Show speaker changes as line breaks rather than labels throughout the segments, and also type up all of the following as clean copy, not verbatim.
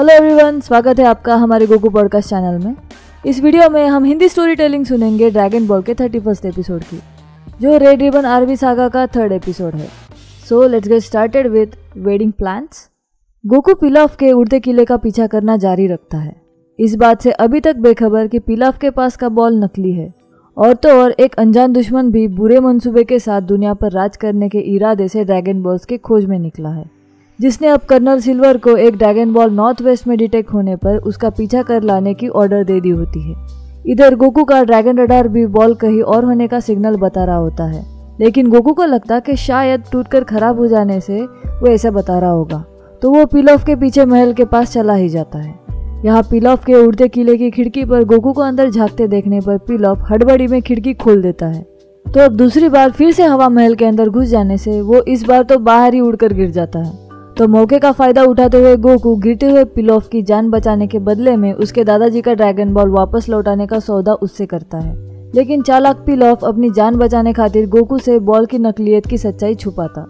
Hello everyone, स्वागत है आपका हमारे गोकू पॉडकास्ट चैनल में। इस वीडियो में हम हिंदी स्टोरी टेलिंग सुनेंगे ड्रैगन बॉल के 31st एपिसोड की, जो रेड रिबन आर्मी सागा का 3rd एपिसोड है। So let's get started with wedding plans. Goku pilaf के उड़ते किले का पीछा करना जारी रखता है, इस बात से अभी तक बेखबर कि पिलाफ के पास का बॉल नकली है। और तो और एक अनजान दुश्मन भी बुरे मंसूबे के साथ दुनिया पर राज करने के इरादे से ड्रैगन बॉल्स की खोज में निकला है, जिसने अब कर्नल सिल्वर को एक ड्रैगन बॉल नॉर्थ वेस्ट में डिटेक्ट होने पर उसका पीछा कर लाने की ऑर्डर दे दी होती है। इधर गोकू का ड्रैगन रडार भी बॉल कहीं और होने का सिग्नल बता रहा होता है, लेकिन गोकू को लगता कि शायद टूटकर खराब हो जाने से वो ऐसा बता रहा होगा, तो वो पिलॉफ के पीछे महल के पास चला ही जाता है। यहाँ पिलॉफ के उड़ते किले की खिड़की पर गोकू को अंदर झांकते देखने पर पिलॉफ हड़बड़ी में खिड़की खोल देता है। तो अब दूसरी बार फिर से हवा महल के अंदर घुस जाने से वो इस बार तो बाहर ही उड़कर गिर जाता है। तो मौके का फायदा उठाते हुए गोकू गिरते हुए पिलॉफ की जान बचाने के बदले में उसके दादाजी का ड्रैगन बॉल वापस लौटाने का सौदा उससे करता है। लेकिन चालाक पिलॉफ अपनी जान बचाने खातिर गोकू से बॉल की नकलियत की सच्चाई छुपाता।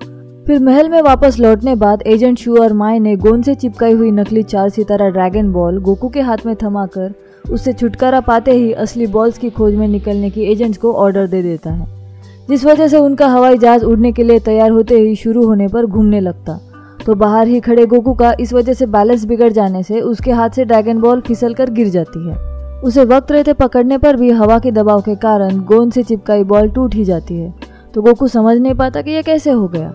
फिर महल में वापस लौटने बाद एजेंट शू और माई ने गोंद से चिपकाई हुई नकली 4 सितारा ड्रैगन बॉल गोकू के हाथ में थमाकर उससे छुटकारा पाते ही असली बॉल्स की खोज में निकलने की एजेंट्स को ऑर्डर दे देता है, जिस वजह से उनका हवाई जहाज उड़ने के लिए तैयार होते ही शुरू होने पर घूमने लगता। तो बाहर ही खड़े गोकू का इस वजह से बैलेंस बिगड़ जाने से उसके हाथ से ड्रैगन बॉल फिसल कर गिर जाती है। उसे वक्त रहते पकड़ने पर भी हवा के दबाव के कारण गोंद से चिपकाई बॉल टूट ही जाती है। तो गोकू समझ नहीं पाता कि यह कैसे हो गया।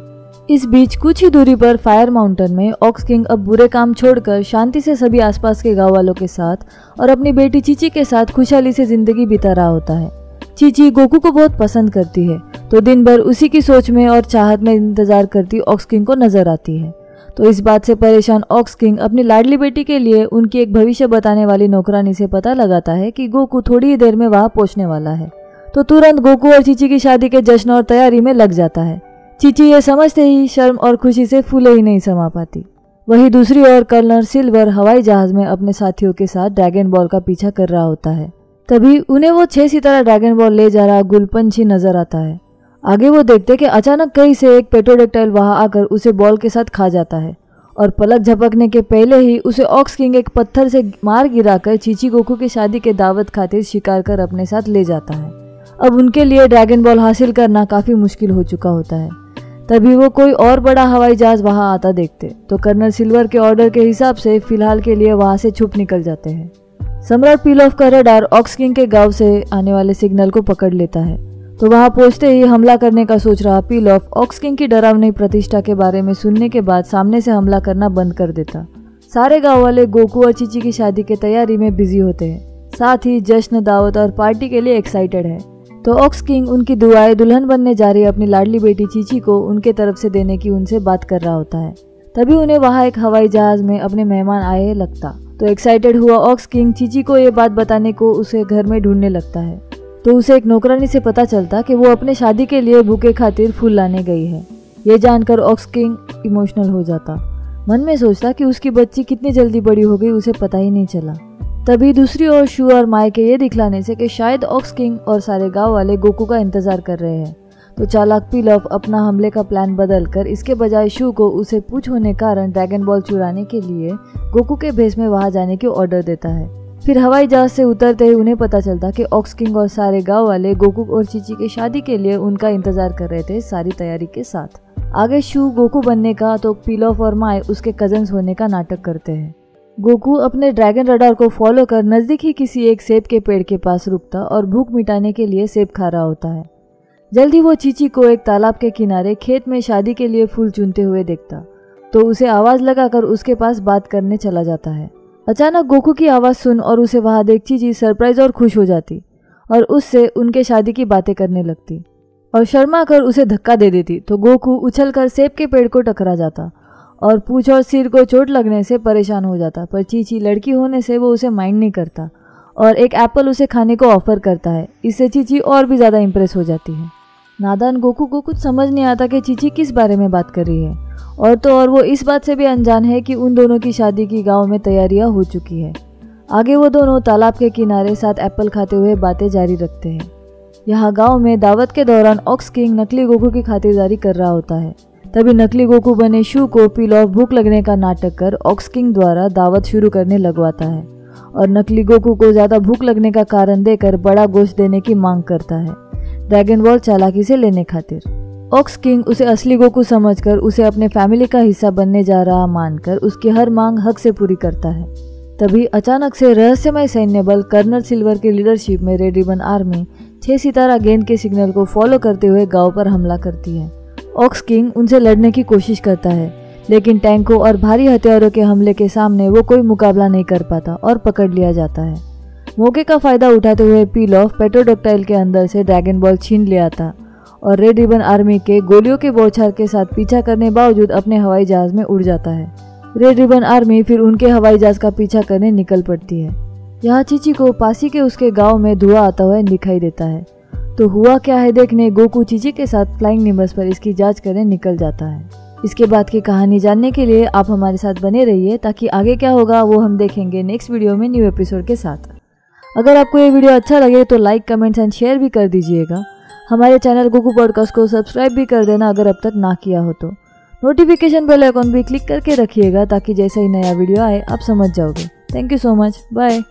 इस बीच कुछ ही दूरी पर फायर माउंटेन में ऑक्स किंग अब बुरे काम छोड़कर शांति से सभी आसपास के गांव वालों के साथ और अपनी बेटी चीची के साथ खुशहाली से जिंदगी बिता रहा होता है। चीची गोकू को बहुत पसंद करती है, तो दिन भर उसी की सोच में और चाहत में इंतजार करती ऑक्स किंग को नजर आती है। तो इस बात से परेशान ऑक्स किंग अपनी लाडली बेटी के लिए उनकी एक भविष्य बताने वाली नौकरानी से पता लगाता है कि गोकू थोड़ी ही देर में वहां पहुंचने वाला है। तो तुरंत गोकू और चीची की शादी के जश्न और तैयारी में लग जाता है। चीची ये समझते ही शर्म और खुशी से फूले ही नहीं समा पाती। वहीं दूसरी ओर कर्नल सिल्वर हवाई जहाज में अपने साथियों के साथ ड्रैगन बॉल का पीछा कर रहा होता है। तभी उन्हें वो 6 सितारा ड्रैगन बॉल ले जा रहा गुलपंछी नजर आता है। आगे वो देखते कि अचानक कहीं से एक पेट्रोडेक्टाइल वहां आकर उसे बॉल के साथ खा जाता है और पलक झपकने के पहले ही उसे ऑक्स किंग एक पत्थर से मार गिराकर चीची गोकू की शादी के दावत खातिर शिकार कर अपने साथ ले जाता है। अब उनके लिए ड्रैगन बॉल हासिल करना काफी मुश्किल हो चुका होता है। तभी वो कोई और बड़ा हवाई जहाज वहां आता देखते तो कर्नल सिल्वर के ऑर्डर के हिसाब से फिलहाल के लिए वहां से छुप निकल जाते हैं। सम्राट पिलॉफ का रडार ऑक्स किंग के गांव से आने वाले सिग्नल को पकड़ लेता है। तो वहां पहुंचते ही हमला करने का सोच रहा पिलॉफ ऑक्स किंग की डरावनी प्रतिष्ठा के बारे में सुनने के बाद सामने से हमला करना बंद कर देता। सारे गांव वाले गोकू और चीची की शादी की तैयारी में बिजी होते हैं, साथ ही जश्न, दावत और पार्टी के लिए एक्साइटेड है। तो ऑक्स किंग उनकी दुआएं दुल्हन बनने जा रही अपनी लाडली बेटी चीची को उनके तरफ से देने की उनसे बात कर रहा होता है। तभी उन्हें वहां एक हवाई जहाज में अपने मेहमान आए लगता। तो एक्साइटेड हुआ ऑक्स किंग चीची को ये बात बताने को उसे घर में ढूंढने लगता है। तो उसे एक नौकरानी से पता चलता कि वो अपने शादी के लिए बुके खातिर फूल लाने गई है। ये जानकर ऑक्स किंग इमोशनल हो जाता, मन में सोचता कि उसकी बच्ची कितनी जल्दी बड़ी हो गई, उसे पता ही नहीं चला। तभी दूसरी ओर शू और माई के ये दिखलाने से कि शायद ऑक्स किंग और सारे गांव वाले गोकू का इंतजार कर रहे हैं। तो चालाक पिलॉफ अपना हमले का प्लान बदलकर इसके बजाय शू को उसे पूछ होने कारण ड्रैगन बॉल चुराने के लिए गोकू के भेष में वहां जाने की ऑर्डर देता है। फिर हवाई जहाज से उतरते ही उन्हें पता चलता कि ऑक्स किंग और सारे गांव वाले गोकू और चीची की शादी के लिए उनका इंतजार कर रहे थे सारी तैयारी के साथ। आगे शू गोकू बनने का तो पिलॉफ और माई उसके कजन्स होने का नाटक करते हैं। गोकू अपने ड्रैगन रडार को फॉलो कर नजदीक ही किसी एक सेब के पेड़ के पास रुकता और भूख मिटाने के लिए सेब खा रहा होता है। जल्दी वो चीची को एक तालाब के किनारे खेत में शादी के लिए फूल चुनते हुए देखता, तो उसे आवाज लगाकर उसके पास बात करने चला जाता है। अचानक गोकू की आवाज सुन और उसे वहां देख चीची सरप्राइज और खुश हो जाती और उससे उनके शादी की बातें करने लगती और शर्मा कर उसे धक्का दे देती। तो गोकू उछलकर सेब के पेड़ को टकरा जाता और पूंछ और सिर को चोट लगने से परेशान हो जाता, पर चीची लड़की होने से वो उसे माइंड नहीं करता और एक एप्पल उसे खाने को ऑफर करता है। इससे चीची और भी ज़्यादा इम्प्रेस हो जाती है। नादान गोकू को कुछ समझ नहीं आता कि चीची किस बारे में बात कर रही है, और तो और वो इस बात से भी अनजान है कि उन दोनों की शादी की गांव में तैयारियां हो चुकी है। आगे वो दोनों तालाब के किनारे साथ एप्पल खाते हुए बातें जारी रखते हैं। यहाँ गांव में दावत के दौरान ऑक्स किंग नकली गोकू की खातिरदारी कर रहा होता है। तभी नकली गोकू बने शू को पील ऑफ भूख लगने का नाटक कर ऑक्स किंग द्वारा दावत शुरू करने लगवाता है और नकली गोकू को ज़्यादा भूख लगने का कारण देकर बड़ा गोश्त देने की मांग करता है ड्रैगन बॉल चालाकी से लेने खातिर। ऑक्स किंग उसे असली गोकू समझकर उसे अपने फैमिली का हिस्सा बनने जा रहा मानकर उसकी हर मांग हक से पूरी करता है। तभी अचानक से रहस्यमय सैन्य बल कर्नल सिल्वर की लीडरशिप में रेड रिबन आर्मी 6 सितारा गेंद के सिग्नल को फॉलो करते हुए गांव पर हमला करती है। ऑक्स किंग उनसे लड़ने की कोशिश करता है लेकिन टैंकों और भारी हथियारों के हमले के सामने वो कोई मुकाबला नहीं कर पाता और पकड़ लिया जाता है। मौके का फायदा उठाते हुए पील ऑफ पेट्रोडक्टाइल के अंदर से ड्रैगन बॉल छीन लिया था और रेड रिबन आर्मी के गोलियों के बौछार के साथ पीछा करने बावजूद अपने हवाई जहाज में उड़ जाता है। रेड रिबन आर्मी फिर उनके हवाई जहाज का पीछा करने निकल पड़ती है। यहाँ चीची को पासी के उसके गांव में धुआं आता हुआ दिखाई देता है तो हुआ क्या है देखने गोकू चीची के साथ फ्लाइंग निम्बस पर इसकी जांच करने निकल जाता है। इसके बाद की कहानी जानने के लिए आप हमारे साथ बने रहिए ताकि आगे क्या होगा वो हम देखेंगे नेक्स्ट वीडियो में न्यू एपिसोड के साथ। अगर आपको ये वीडियो अच्छा लगे तो लाइक कमेंट्स एंड शेयर भी कर दीजिएगा। हमारे चैनल गोकू पॉडकास्ट को सब्सक्राइब भी कर देना अगर अब तक ना किया हो तो। नोटिफिकेशन बेल आइकॉन भी क्लिक करके रखिएगा ताकि जैसे ही नया वीडियो आए आप समझ जाओगे। Thank you so much, bye.